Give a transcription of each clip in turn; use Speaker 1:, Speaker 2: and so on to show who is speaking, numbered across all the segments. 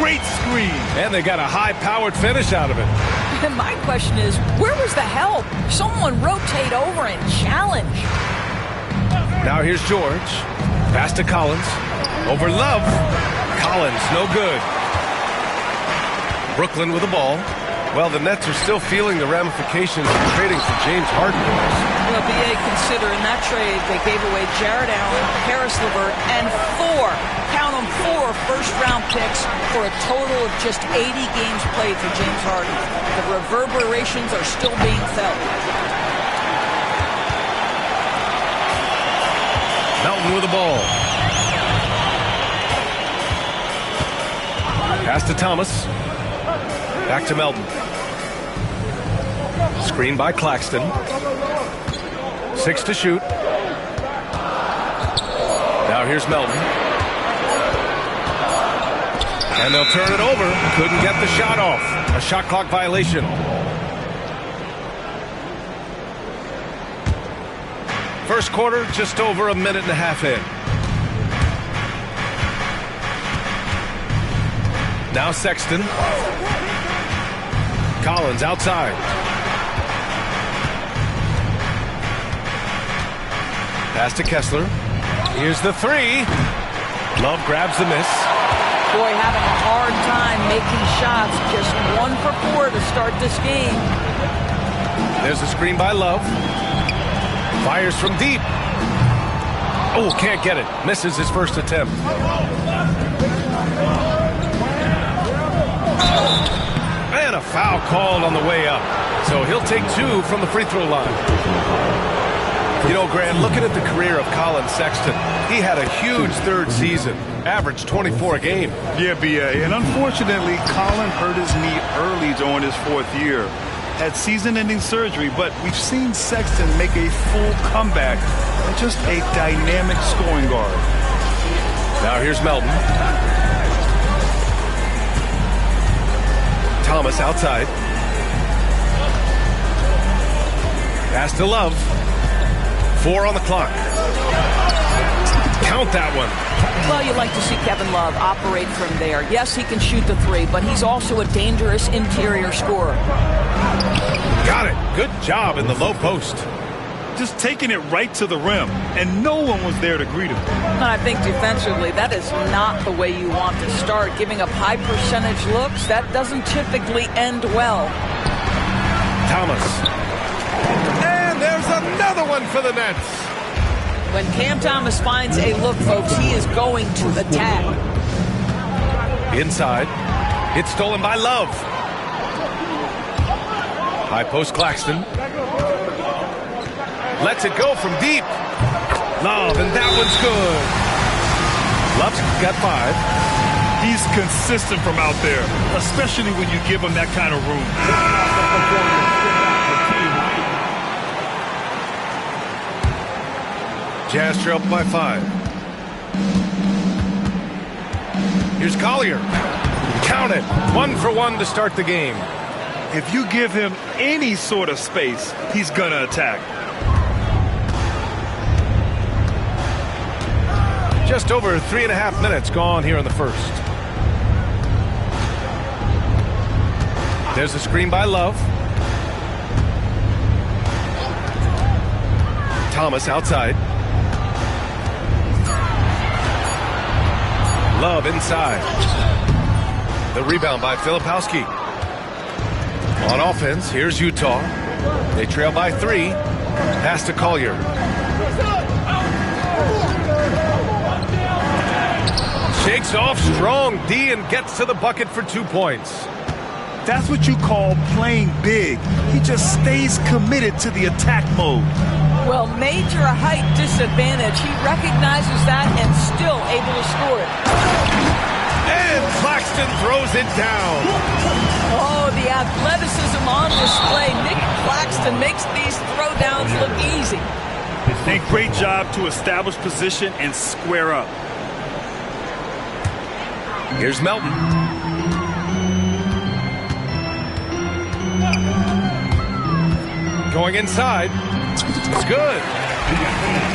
Speaker 1: Great screen.
Speaker 2: And they got a high-powered finish out of it.
Speaker 3: And my question is, where was the help? Someone rotate over and challenge.
Speaker 2: Now here's George. Pass to Collins. Over Love. Collins, no good. Brooklyn with the ball. Well, the Nets are still feeling the ramifications of trading for James Harden.
Speaker 3: Well, BA, consider in that trade they gave away Jared Allen, Harris LeVert, and count them, 4 first-round picks for a total of just 80 games played for James Harden. The reverberations are still being felt.
Speaker 2: Melton with the ball. Pass to Thomas. Back to Melton. Screen by Claxton. 6 to shoot. Now here's Melton. And they'll turn it over. Couldn't get the shot off. A shot clock violation. First quarter, just over a minute and a half in. Now Sexton. Collins outside. Pass to Kessler. Here's the 3. Love grabs the miss.
Speaker 3: Boy, having a hard time making shots. Just 1 for 4 to start this game.
Speaker 2: There's a screen by Love. Fires from deep. Oh, can't get it. Misses his first attempt. And a foul called on the way up. So he'll take 2 from the free throw line. You know, Grant, looking at the career of Colin Sexton, he had a huge third season, averaged 24 a game.
Speaker 1: Yeah, B.A. And unfortunately, Colin hurt his knee early during his 4th year. Had season-ending surgery, but we've seen Sexton make a full comeback and just a dynamic scoring guard.
Speaker 2: Now here's Melton. Thomas outside. Pass to Love. 4 on the clock. Count that one.
Speaker 3: Well, you like to see Kevin Love operate from there. Yes, he can shoot the 3, but he's also a dangerous interior scorer.
Speaker 2: Got it. Good job in the low post.
Speaker 1: Just taking it right to the rim, and no one was there to greet him.
Speaker 3: And I think defensively, that is not the way you want to start. Giving up high percentage looks, that doesn't typically end well.
Speaker 2: Thomas. And there's another one for the Nets.
Speaker 3: When Cam Thomas finds a look, folks, he is going to attack.
Speaker 2: Inside. It's stolen by Love. High post Claxton. Lets it go from deep. Love, and that one's good. Love's got 5.
Speaker 1: He's consistent from out there, especially when you give him that kind of room.
Speaker 2: Jazz trail by 5. Here's Collier. Count it. 1 for 1 to start the game.
Speaker 1: If you give him any sort of space, he's going to attack.
Speaker 2: Just over 3.5 minutes gone here in the first. There's a screen by Love. Thomas outside. Love inside. The rebound by Filipowski. On offense, here's Utah. They trail by 3. Pass to Collier. Shakes off strong D and gets to the bucket for 2 points.
Speaker 1: That's what you call playing big. He just stays committed to the attack mode.
Speaker 3: Well, major height disadvantage. He recognizes that and still able to score it.
Speaker 2: And Claxton throws it down.
Speaker 3: Oh, the athleticism on display. Nick Claxton makes these throwdowns look easy.
Speaker 1: And great job to establish position and square up.
Speaker 2: Here's Melton. Going inside. It's good.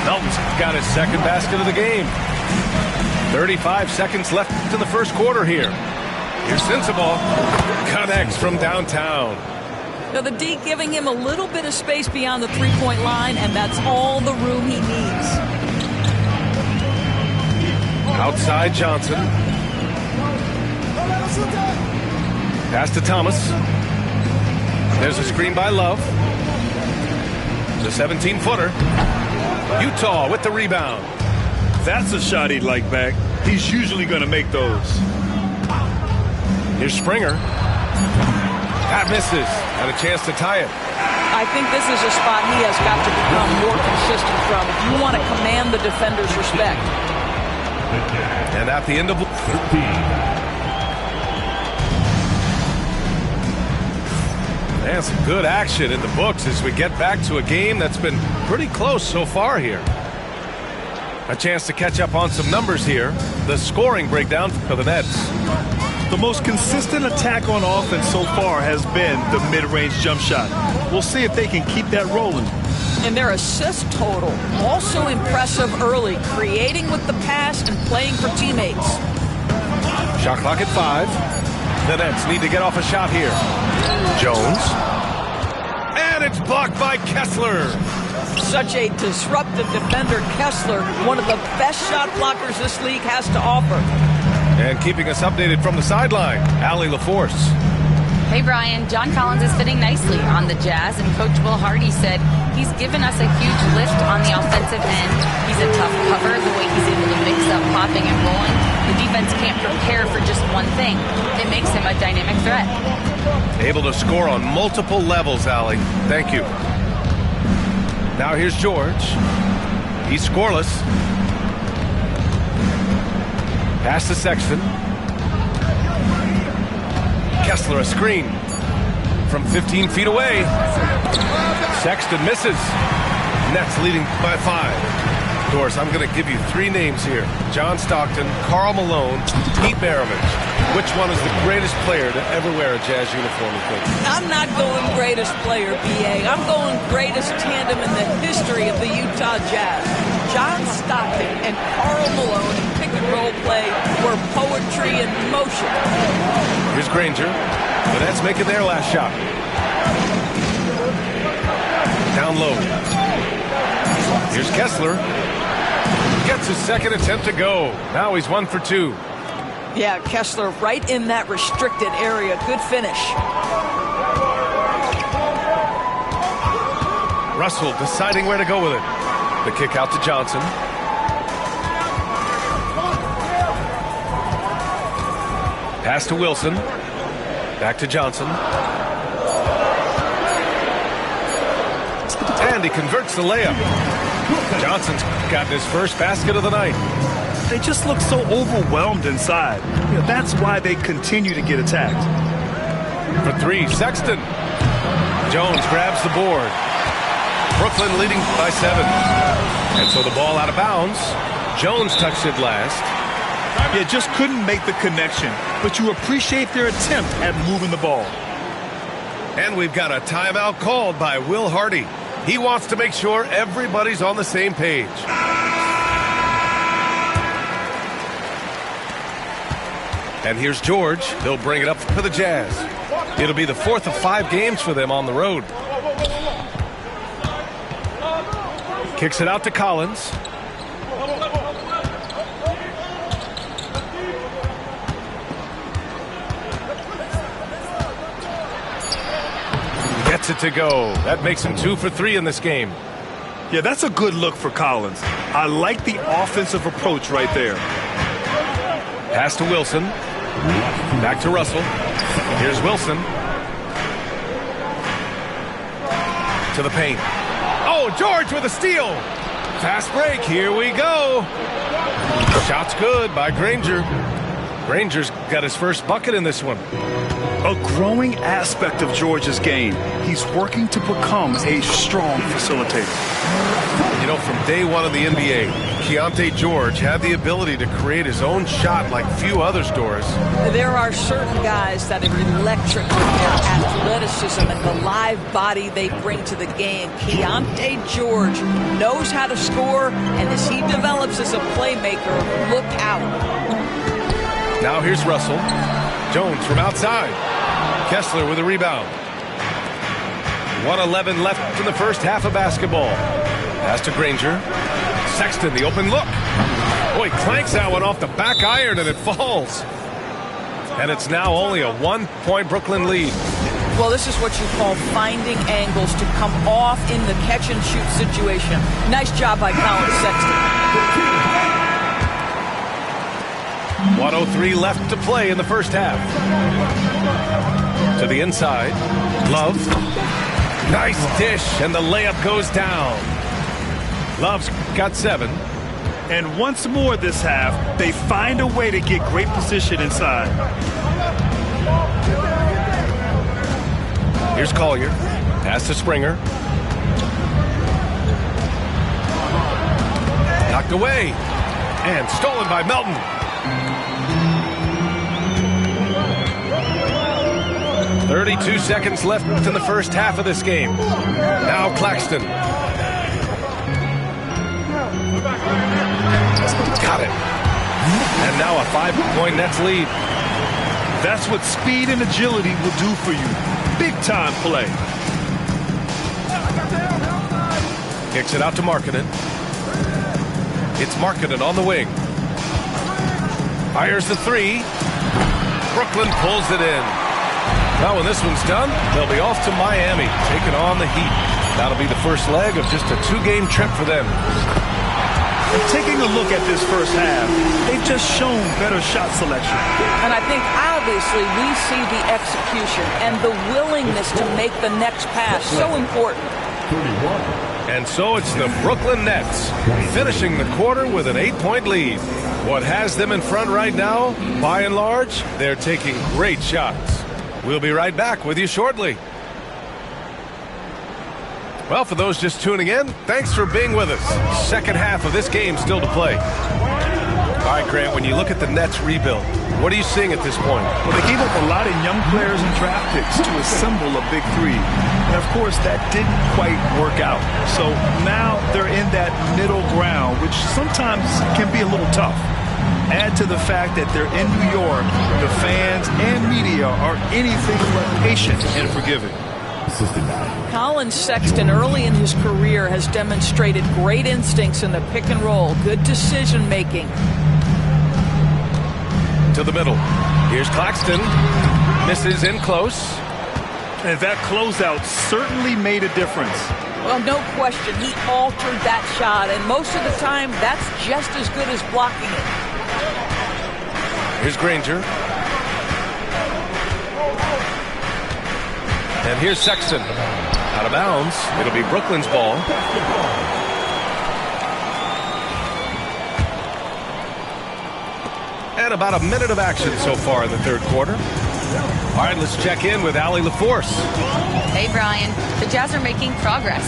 Speaker 2: Melton's got his second basket of the game. 35 seconds left in the first quarter here. Here's Sensabaugh. Connects from downtown.
Speaker 3: Now the D giving him a little bit of space beyond the three-point line, and that's all the room he needs.
Speaker 2: Outside Johnson. Pass to Thomas. There's a screen by Love. The 17-footer. Utah with the rebound.
Speaker 1: That's a shot he'd like back. He's usually going to make those.
Speaker 2: Here's Springer. That misses. Had a chance to tie it.
Speaker 3: I think this is a spot he has got to become more consistent from if you want to command the defender's respect.
Speaker 2: And at the end of 13. And some good action in the books as we get back to a game that's been pretty close so far here. A chance to catch up on some numbers here. The scoring breakdown for the Nets.
Speaker 1: The most consistent attack on offense so far has been the mid-range jump shot. We'll see if they can keep that rolling.
Speaker 3: And their assist total, also impressive early, creating with the pass and playing for teammates.
Speaker 2: Shot clock at 5. The Nets need to get off a shot here. Jones. And it's blocked by Kessler.
Speaker 3: Such a disruptive defender, Kessler, one of the best shot blockers this league has to offer.
Speaker 2: And keeping us updated from the sideline, Allie LaForce.
Speaker 4: Hey, Brian. John Collins is fitting nicely on the Jazz, and Coach Will Hardy said he's given us a huge lift on the offensive end. He's a tough cover, the way he's able to mix up popping and rolling. The defense can't prepare for just one thing. It makes him a dynamic threat.
Speaker 2: Able to score on multiple levels, Allie. Thank you. Now here's George. He's scoreless. Pass to Sexton. Kessler a screen from 15 feet away. Sexton misses. Nets leading by 5. Doris, I'm going to give you 3 names here. John Stockton, Karl Malone, Pete Maravich. Which one is the greatest player to ever wear a Jazz uniform, you think?
Speaker 3: I'm not going greatest player, B.A. I'm going greatest tandem in the history of the Utah Jazz. John Stockton and Karl Malone in pick-and-roll play were poetry in motion.
Speaker 2: Here's Granger. The Nets making their last shot. Down low. Here's Kessler. Gets his second attempt to go. Now he's 1 for 2.
Speaker 3: Yeah, Kessler right in that restricted area. Good finish.
Speaker 2: Russell deciding where to go with it. The kick out to Johnson. Pass to Wilson. Back to Johnson. And he converts the layup. Johnson's gotten his first basket of the night.
Speaker 1: They just look so overwhelmed inside. That's why they continue to get attacked.
Speaker 2: For 3, Sexton. Jones grabs the board. Brooklyn leading by 7. And so the ball out of bounds. Jones touched it last.
Speaker 1: Yeah, just couldn't make the connection. But you appreciate their attempt at moving the ball.
Speaker 2: And we've got a timeout called by Will Hardy. He wants to make sure everybody's on the same page. And here's George. He'll bring it up for the Jazz. It'll be the 4th of 5 games for them on the road. Kicks it out to Collins. Gets it to go. That makes him 2 for 3 in this game.
Speaker 1: Yeah, that's a good look for Collins. I like the offensive approach right there.
Speaker 2: Pass to Wilson. Back to Russell. Here's Wilson. To the paint. Oh, George with a steal. Fast break. Here we go. Shot's good by Granger. Granger's got his first bucket in this one.
Speaker 1: A growing aspect of George's game. He's working to become a strong facilitator.
Speaker 2: You know, from day one of the NBA, Keontae George had the ability to create his own shot like few others, Doris.
Speaker 3: There are certain guys that are electric with their athleticism and the live body they bring to the game. Keontae George knows how to score, and as he develops as a playmaker, look out.
Speaker 2: Now here's Russell. Jones from outside. Kessler with a rebound. 1:11 left in the first half of basketball. Pass to Granger. Sexton, the open look. Oh, he clanks that one off the back iron and it falls. And it's now only a 1-point Brooklyn lead.
Speaker 3: Well, this is what you call finding angles to come off in the catch-and-shoot situation. Nice job by Colin Sexton.
Speaker 2: 1:03 left to play in the first half. To the inside. Love. Nice dish, and the layup goes down. Love's got 7.
Speaker 1: And once more this half, they find a way to get great position inside.
Speaker 2: Here's Collier. Pass to Springer. Knocked away. And stolen by Melton. .32 seconds left in the first half of this game. Now Claxton. Got it. And now a 5-point Nets lead.
Speaker 1: That's what speed and agility will do for you. Big time play.
Speaker 2: Kicks it out to Markkanen. It's Markkanen on the wing. Fires the 3. Brooklyn pulls it in. Now when this one's done, they'll be off to Miami, taking on the Heat. That'll be the first leg of just a 2-game trip for them.
Speaker 1: And taking a look at this first half, they've just shown better shot selection.
Speaker 3: And I think obviously we see the execution and the willingness to make the next pass so important.
Speaker 2: And so it's the Brooklyn Nets finishing the quarter with an 8-point lead. What has them in front right now, by and large, they're taking great shots. We'll be right back with you shortly. Well, for those just tuning in, thanks for being with us. Second half of this game still to play. All right, Grant, when you look at the Nets rebuild, what are you seeing at this point?
Speaker 1: Well, they gave up a lot of young players and draft picks to assemble a big 3. And, of course, that didn't quite work out. So now they're in that middle ground, which sometimes can be a little tough. Add to the fact that they're in New York, the fans and media are anything but patient and forgiving.
Speaker 3: Colin Sexton early in his career has demonstrated great instincts in the pick and roll, good decision making.
Speaker 2: To the middle. Here's Claxton. Misses in close.
Speaker 1: And that closeout certainly made a difference.
Speaker 3: Well, no question, he altered that shot, and most of the time that's just as good as blocking it.
Speaker 2: Here's Granger. And here's Sexton. Out of bounds. It'll be Brooklyn's ball. And about a minute of action so far in the third quarter. All right, let's check in with Allie LaForce.
Speaker 4: Hey, Brian. The Jazz are making progress.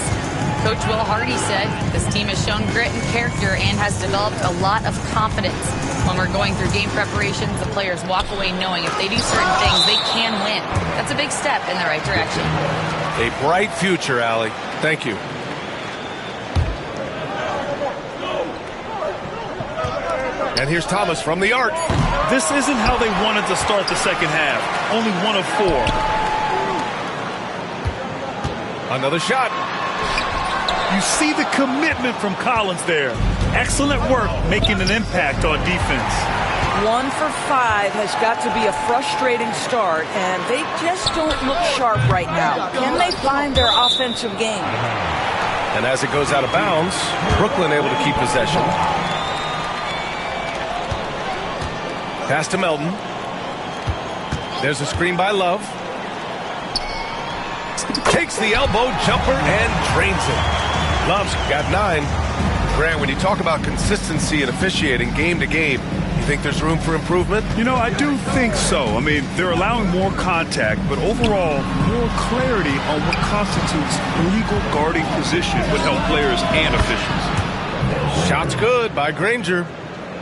Speaker 4: Coach Will Hardy said this team has shown grit and character and has developed a lot of confidence. When we're going through game preparations, the players walk away knowing if they do certain things, they can win. That's a big step in the right direction.
Speaker 2: A bright future, Allie. Thank you. And here's Thomas from the arc.
Speaker 1: This isn't how they wanted to start the second half. Only 1 of 4.
Speaker 2: Another shot.
Speaker 1: You see the commitment from Collins there. Excellent work making an impact on defense.
Speaker 3: 1 for 5 has got to be a frustrating start, and they just don't look sharp right now. Can they find their offensive game?
Speaker 2: And as it goes out of bounds, Brooklyn able to keep possession. Pass to Melton. There's a screen by Love. Takes the elbow jumper and drains it. Love's got 9. Grant, when you talk about consistency and officiating game to game, you think there's room for improvement?
Speaker 1: You know, I do think so. I mean, they're allowing more contact, but overall, more clarity on what constitutes legal guarding position would help players and officials.
Speaker 2: Shot's good by Granger.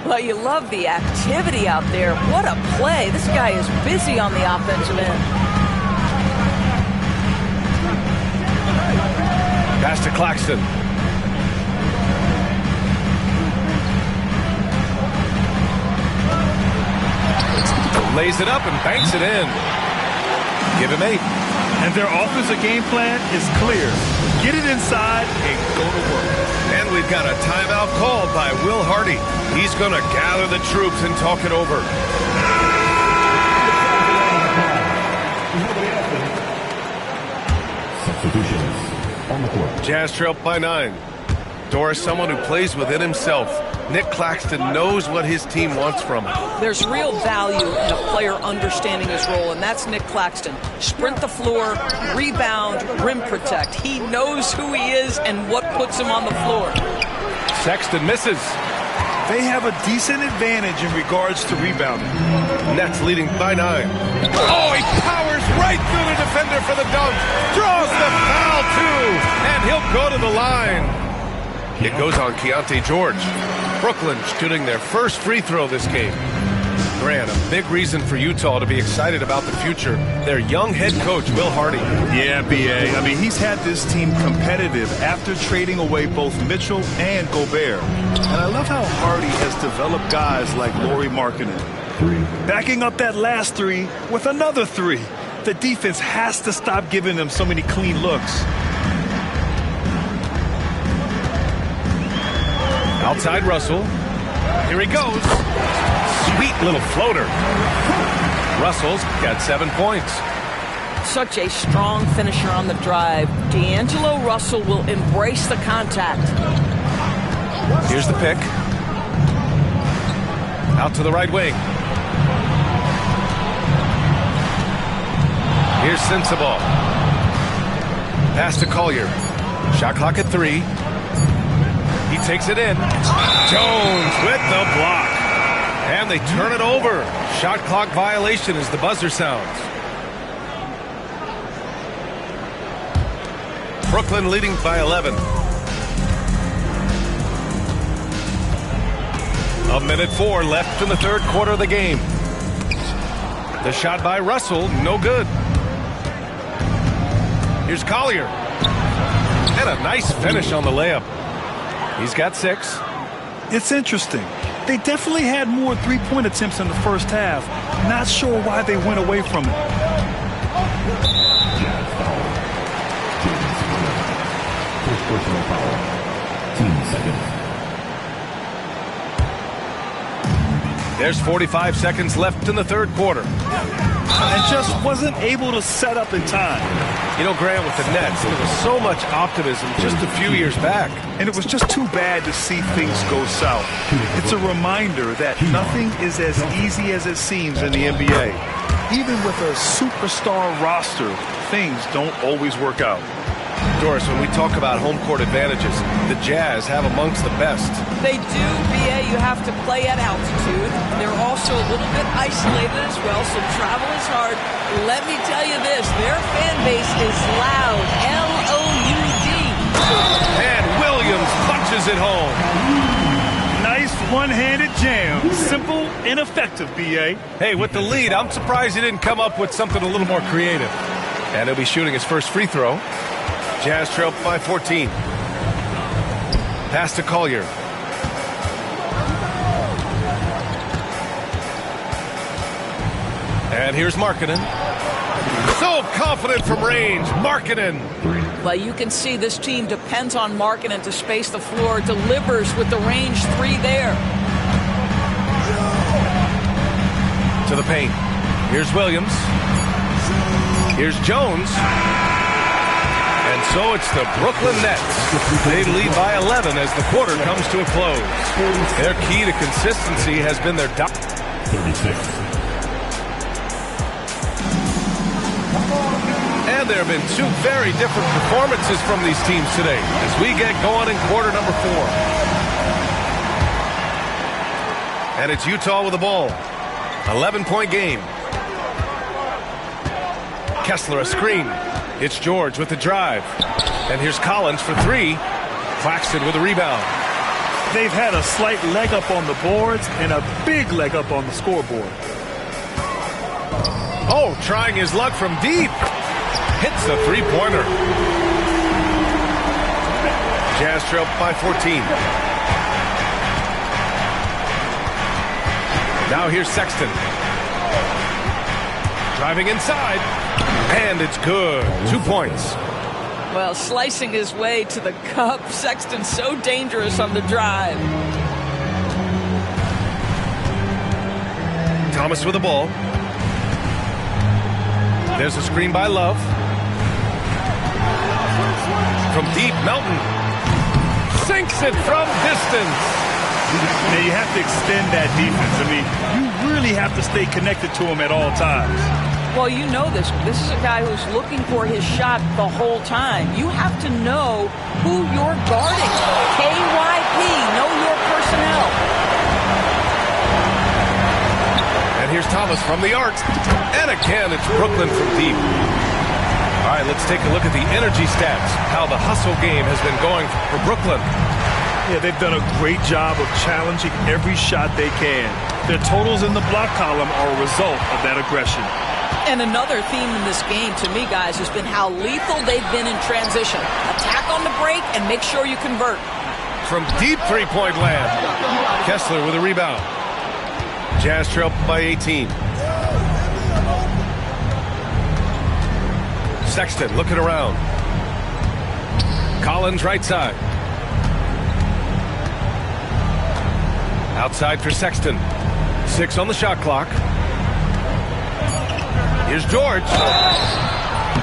Speaker 3: Well, you love the activity out there. What a play. This guy is busy on the offensive end.
Speaker 2: Pass to Claxton. Lays it up and banks it in. Give him 8.
Speaker 1: And their offensive game plan is clear. Get it inside and go to work.
Speaker 2: And we've got a timeout called by Will Hardy. He's going to gather the troops and talk it over.
Speaker 5: Substitutions on the court.
Speaker 2: Jazz trail by 9. Doris, someone who plays within himself. Nick Claxton knows what his team wants from him.
Speaker 3: There's real value in a player understanding his role, and that's Nick Claxton. Sprint the floor, rebound, rim protect. He knows who he is and what puts him on the floor.
Speaker 2: Sexton misses.
Speaker 1: They have a decent advantage in regards to rebounding.
Speaker 2: Nets leading by 9. Oh, he powers right through the defender for the dunk. Draws the foul, too. And he'll go to the line. It goes on Keontae George. Brooklyn shooting their first free throw this game. Grant, a big reason for Utah to be excited about the future. Their young head coach, Will Hardy.
Speaker 1: Yeah, B.A. I mean, he's had this team competitive after trading away both Mitchell and Gobert. And I love how Hardy has developed guys like Lauri Markkanen. Backing up that last 3 with another 3. The defense has to stop giving them so many clean looks.
Speaker 2: Outside Russell. Here he goes. Sweet little floater. Russell's got 7 points.
Speaker 3: Such a strong finisher on the drive. D'Angelo Russell will embrace the contact.
Speaker 2: Here's the pick. Out to the right wing. Here's Sensabaugh. Pass to Collier. Shot clock at 3. He takes it in. Jones with the block. And they turn it over. Shot clock violation as the buzzer sounds. Brooklyn leading by 11. 1:04 left in the third quarter of the game. The shot by Russell, no good. Here's Collier. And a nice finish on the layup. He's got 6.
Speaker 1: It's interesting. They definitely had more three-point attempts in the first half. Not sure why they went away from it.
Speaker 5: First personal foul. 10 seconds.
Speaker 2: There's 45 seconds left in the third quarter.
Speaker 1: And just wasn't able to set up in time.
Speaker 2: You know, Grant, with the Nets, there was so much optimism just a few years back.
Speaker 1: And it was just too bad to see things go south. It's a reminder that nothing is as easy as it seems in the NBA. Even with a superstar roster, things don't always work out.
Speaker 2: Doris, when we talk about home court advantages, the Jazz have amongst the best.
Speaker 3: They do, B.A. You have to play at altitude. They're also a little bit isolated as well, so travel is hard. Let me tell you this, their fan base is loud, L-O-U-D.
Speaker 2: And Williams punches it home.
Speaker 1: Nice one-handed jam. Simple and effective, B.A.
Speaker 2: Hey, with the lead, I'm surprised he didn't come up with something a little more creative. And he'll be shooting his first free throw. Jazz trail by 14. Pass to Collier. And here's Markkanen. So confident from range. Markkanen.
Speaker 3: But you can see this team depends on Markkanen to space the floor. Delivers with the range 3 there.
Speaker 2: To the paint. Here's Williams. Here's Jones. And so it's the Brooklyn Nets. They lead by 11 as the quarter comes to a close. Their key to consistency has been their
Speaker 5: 36.
Speaker 2: And there have been 2 very different performances from these teams today as we get going in quarter number 4. And it's Utah with the ball. 11-point game. Kessler a screen. It's George with the drive. And here's Collins for 3. Claxton with a rebound.
Speaker 1: They've had a slight leg up on the boards and a big leg up on the scoreboard.
Speaker 2: Oh, trying his luck from deep. Hits the three-pointer. Jazz trail by 14. Now here's Sexton. Driving inside, and it's good. 2 points.
Speaker 3: Well, slicing his way to the cup. Sexton so dangerous on the drive.
Speaker 2: Thomas with the ball. There's a screen by Love. From deep, Melton sinks it from distance.
Speaker 1: Now you have to extend that defense. I mean, you really have to stay connected to him at all times.
Speaker 3: Well, you know this. This is a guy who's looking for his shot the whole time. You have to know who you're guarding. KYP, know your personnel.
Speaker 2: And here's Thomas from the arc. And again, it's Brooklyn from deep. All right, let's take a look at the energy stats, how the hustle game has been going for Brooklyn.
Speaker 1: Yeah, they've done a great job of challenging every shot they can. Their totals in the block column are a result of that aggression.
Speaker 3: And another theme in this game, to me, guys, has been how lethal they've been in transition. Attack on the break and make sure you convert.
Speaker 2: From deep three-point land, Kessler with a rebound. Jazz trail by 18. Sexton looking around. Collins right side. Outside for Sexton. 6 on the shot clock. Here's George.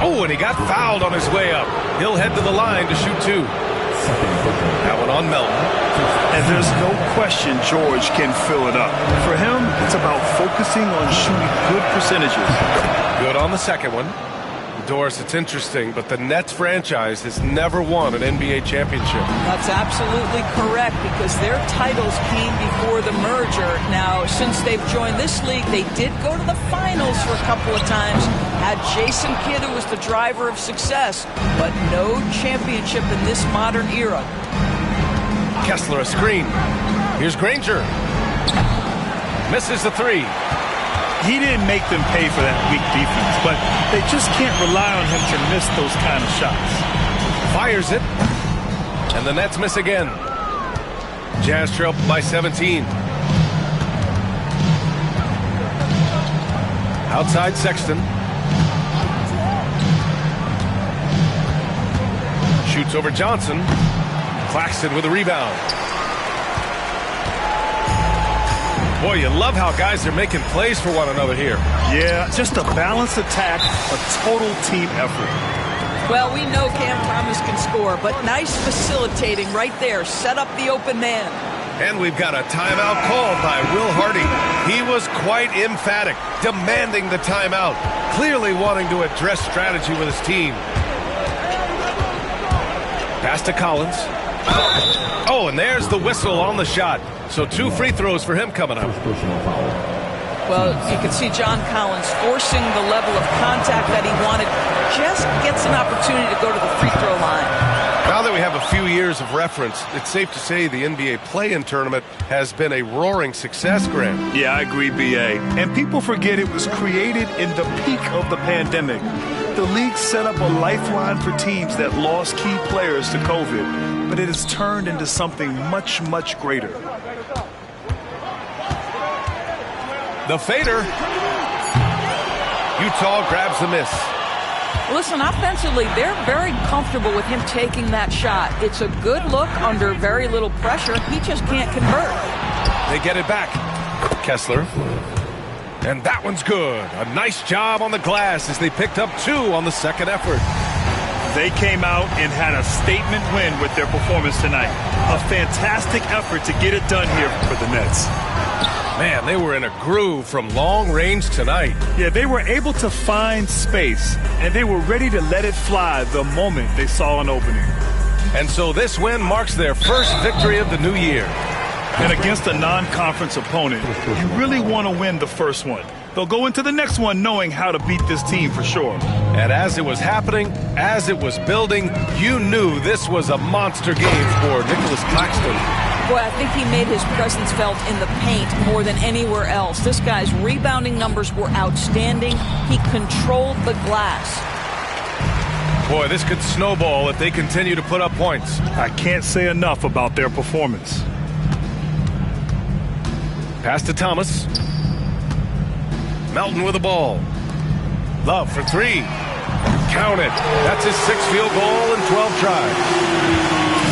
Speaker 2: Oh, and he got fouled on his way up. He'll head to the line to shoot 2. That one on Melton.
Speaker 1: And there's no question George can fill it up. For him, it's about focusing on shooting good percentages.
Speaker 2: Good on the second one. Doris, it's interesting, but the Nets franchise has never won an NBA championship.
Speaker 3: That's absolutely correct, because their titles came before the merger. Now, since they've joined this league, they did go to the finals for a couple of times. Had Jason Kidd, who was the driver of success, but no championship in this modern era.
Speaker 2: Kessler a screen. Here's Granger. Misses the 3.
Speaker 1: He didn't make them pay for that weak defense, but they just can't rely on him to miss those kind of shots.
Speaker 2: Fires it. And the Nets miss again. Jazz trail by 17. Outside Sexton. Shoots over Johnson. Claxton with a rebound. Boy, you love how guys are making plays for one another here.
Speaker 1: Yeah, just a balanced attack, a total team effort.
Speaker 3: Well, we know Cam Thomas can score, but nice facilitating right there. Set up the open man.
Speaker 2: And we've got a timeout called by Will Hardy. He was quite emphatic, demanding the timeout, clearly wanting to address strategy with his team. Pass to Collins. Oh, and there's the whistle on the shot. So 2 free throws for him coming up.
Speaker 3: Well, you can see John Collins forcing the level of contact that he wanted. Just gets an opportunity to go to the free throw line.
Speaker 2: Now that we have a few years of reference, it's safe to say the NBA play-in tournament has been a roaring success, Grant.
Speaker 1: Yeah, I agree, B.A. And people forget it was created in the peak of the pandemic. The league set up a lifeline for teams that lost key players to COVID, but it has turned into something much, much greater.
Speaker 2: The fader. Utah grabs the miss.
Speaker 3: Listen, offensively, they're very comfortable with him taking that shot. It's a good look under very little pressure. He just can't convert.
Speaker 2: They get it back. Kessler. And that one's good. A nice job on the glass as they picked up 2 on the second effort.
Speaker 1: They came out and had a statement win with their performance tonight. A fantastic effort to get it done here for the Nets.
Speaker 2: Man, they were in a groove from long range tonight.
Speaker 1: Yeah, they were able to find space, and they were ready to let it fly the moment they saw an opening.
Speaker 2: And so this win marks their first victory of the new year.
Speaker 1: And against a non-conference opponent, you really want to win the first one. They'll go into the next one knowing how to beat this team for sure.
Speaker 2: And as it was happening, as it was building, you knew this was a monster game for Nicholas Claxton.
Speaker 3: Boy, I think he made his presence felt in the paint more than anywhere else. This guy's rebounding numbers were outstanding. He controlled the glass.
Speaker 2: Boy, this could snowball if they continue to put up points.
Speaker 1: I can't say enough about their performance.
Speaker 2: Pass to Thomas. Melton with the ball. Love for three. Count it. That's his 6th field goal in 12 tries.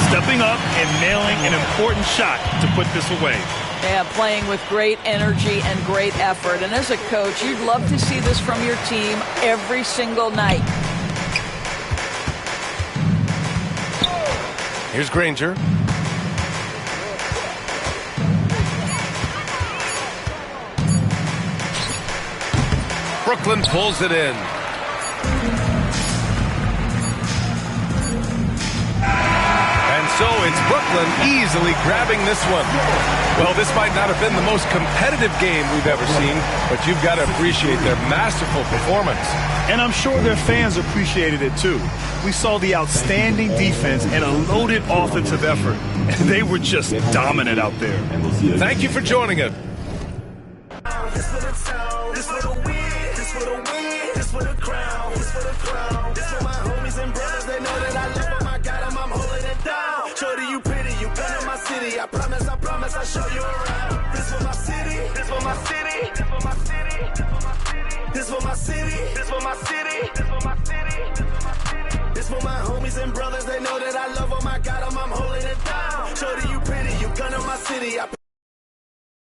Speaker 1: Stepping up and nailing an important shot to put this away.
Speaker 3: Yeah, playing with great energy and great effort. And as a coach, you'd love to see this from your team every single night.
Speaker 2: Here's Granger. Brooklyn pulls it in. And so it's Brooklyn easily grabbing this one. Well, this might not have been the most competitive game we've ever seen, but you've got to appreciate their masterful performance.
Speaker 1: And I'm sure their fans appreciated it too. We saw the outstanding defense and a loaded offensive effort, and they were just dominant out there.
Speaker 2: Thank you for joining us.
Speaker 6: This for the town, this for the win, this for the win, this for the crown, this for the crown, this for my homies and brothers. They know that I love them, I got them, I'm holding it down. Shorty, you pretty, you been in my city. I promise, I'll show you around. This for my city, this for my city, this for my city, this for my city, this for my city.